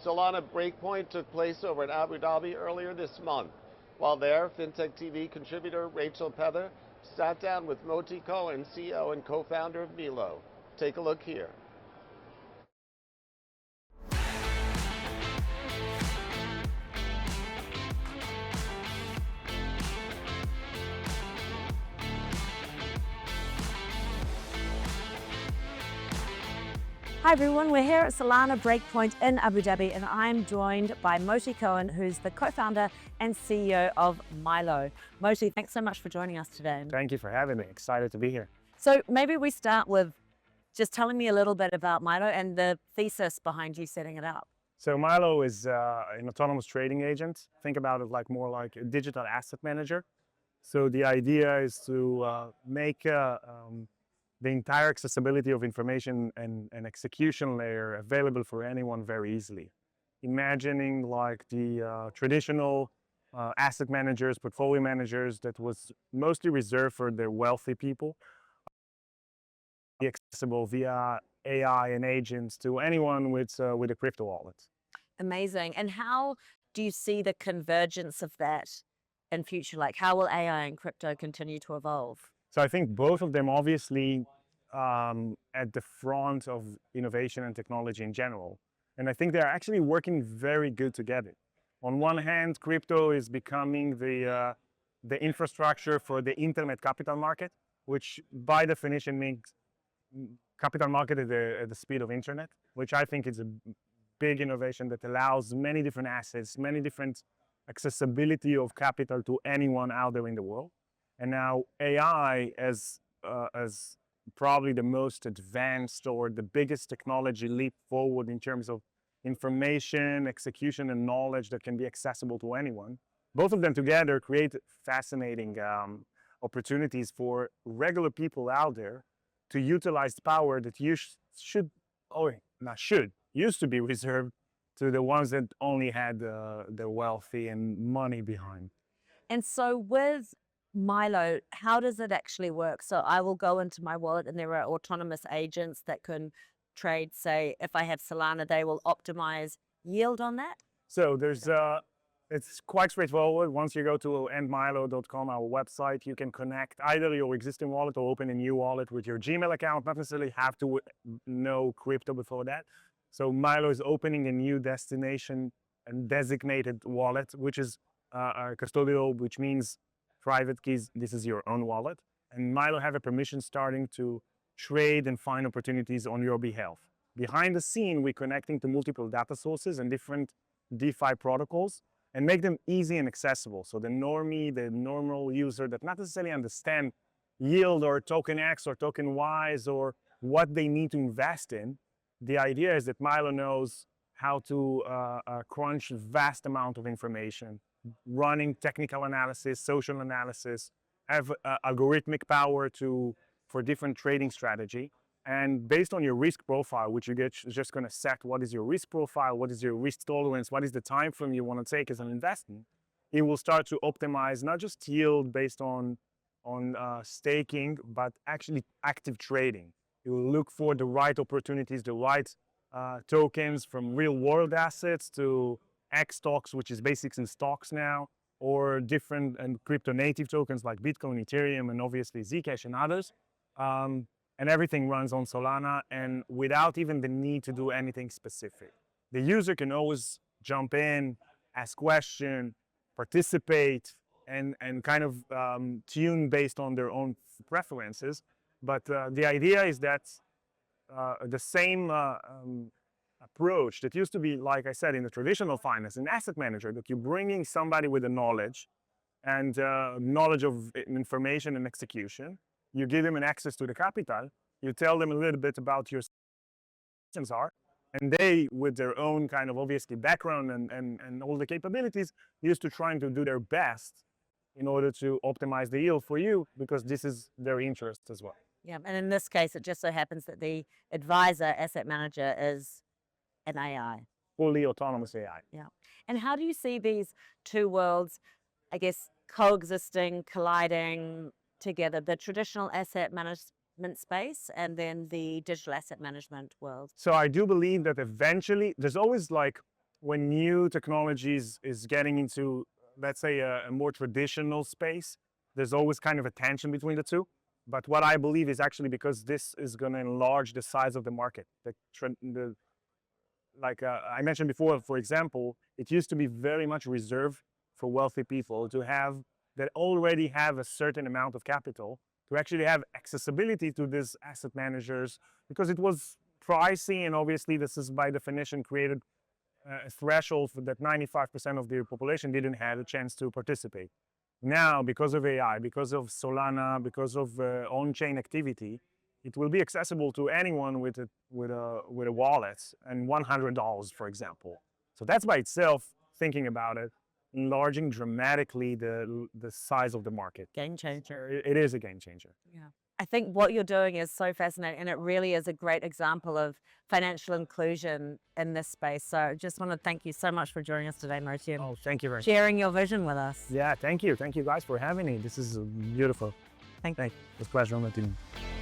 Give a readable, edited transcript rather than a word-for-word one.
Solana Breakpoint took place over in Abu Dhabi earlier this month. While there, FintechTV contributor Rachel Pether sat down with Moti Cohen, CEO and co-founder of Milo. Take a look here. Hi everyone, we're here at Solana Breakpoint in Abu Dhabi and I'm joined by Moti Cohen, who's the co-founder and CEO of Milo. Moti, thanks so much for joining us today. Thank you for having me. Excited to be here. So maybe we start with just telling me a little bit about Milo and the thesis behind you setting it up. So Milo is an autonomous trading agent. Think about it like more like a digital asset manager. So the idea is to make the entire accessibility of information and execution layer available for anyone very easily. Imagining like the traditional asset managers, portfolio managers that was mostly reserved for the wealthy people, accessible via AI and agents to anyone with a crypto wallet. Amazing. And how do you see the convergence of that in future? Like how will AI and crypto continue to evolve? So I think both of them obviously at the front of innovation and technology in general. And I think they're actually working very good together. On one hand, crypto is becoming the infrastructure for the internet capital market, which by definition means capital market at the speed of internet, which I think is a big innovation that allows many different assets, many different accessibility of capital to anyone out there in the world. And now AI as probably the most advanced or the biggest technology leap forward in terms of information, execution, and knowledge that can be accessible to anyone. Both of them together create fascinating opportunities for regular people out there to utilize the power that used to be reserved to the ones that only had the wealthy and money behind. And so with Milo, how does it actually work? So I will go into my wallet and there are autonomous agents that can trade. Say, if I have Solana, they will optimize yield on that? So there's it's quite straightforward. Once you go to endmilo.com, our website, you can connect either your existing wallet or open a new wallet with your Gmail account. Not necessarily have to know crypto before that. So Milo is opening a new destination and designated wallet, which is custodial, which means private keys. This is your own wallet. And Milo have a permission starting to trade and find opportunities on your behalf. Behind the scene, we're connecting to multiple data sources and different DeFi protocols and make them easy and accessible. So the normie, the normal user that not necessarily understand yield or token X or token Y's or what they need to invest in, the idea is that Milo knows how to crunch vast amount of information, running technical analysis, social analysis, have algorithmic power for different trading strategy. And based on your risk profile, which you get just going to set what is your risk profile, what is your risk tolerance, what is the time frame you want to take as an investment, it will start to optimize not just yield based on staking, but actually active trading. It will look for the right opportunities, the right tokens from real world assets to X stocks, which is basics in stocks now, or different and crypto native tokens like Bitcoin, Ethereum, and obviously Zcash and others. And everything runs on Solana and without even the need to do anything specific. The user can always jump in, ask questions, participate, and kind of tune based on their own preferences. But the idea is that the same approach that used to be, like I said, in the traditional finance, an asset manager, that you're bringing somebody with the knowledge and knowledge of information and execution. You give them an access to the capital. You tell them a little bit about your systems are, and they, with their own kind of obviously background and all the capabilities, used to trying to do their best in order to optimize the yield for you, because this is their interest as well. Yeah, and in this case, it just so happens that the advisor, asset manager, is an AI. Fully autonomous AI. Yeah. And how do you see these two worlds, I guess, coexisting, colliding together, the traditional asset management space and then the digital asset management world? So I do believe that eventually there's always like when new technologies is getting into, let's say, a more traditional space, there's always kind of a tension between the two. But what I believe is actually because this is going to enlarge the size of the market. Like I mentioned before, for example, it used to be very much reserved for wealthy people to have that already have a certain amount of capital to actually have accessibility to these asset managers, because it was pricey, and obviously this is by definition created a threshold for that 95% of the population didn't have a chance to participate. Now, because of AI, because of Solana, because of on-chain activity, it will be accessible to anyone with a wallet and $100, for example. So that's by itself, thinking about it, enlarging dramatically the size of the market. Game changer. It is a game changer. Yeah. I think what you're doing is so fascinating, and it really is a great example of financial inclusion in this space. So I just want to thank you so much for joining us today, Moti, and Oh, thank you very much. sharing your vision with us. Yeah, thank you. Thank you guys for having me. This is beautiful. Thank you. It's a pleasure meeting you.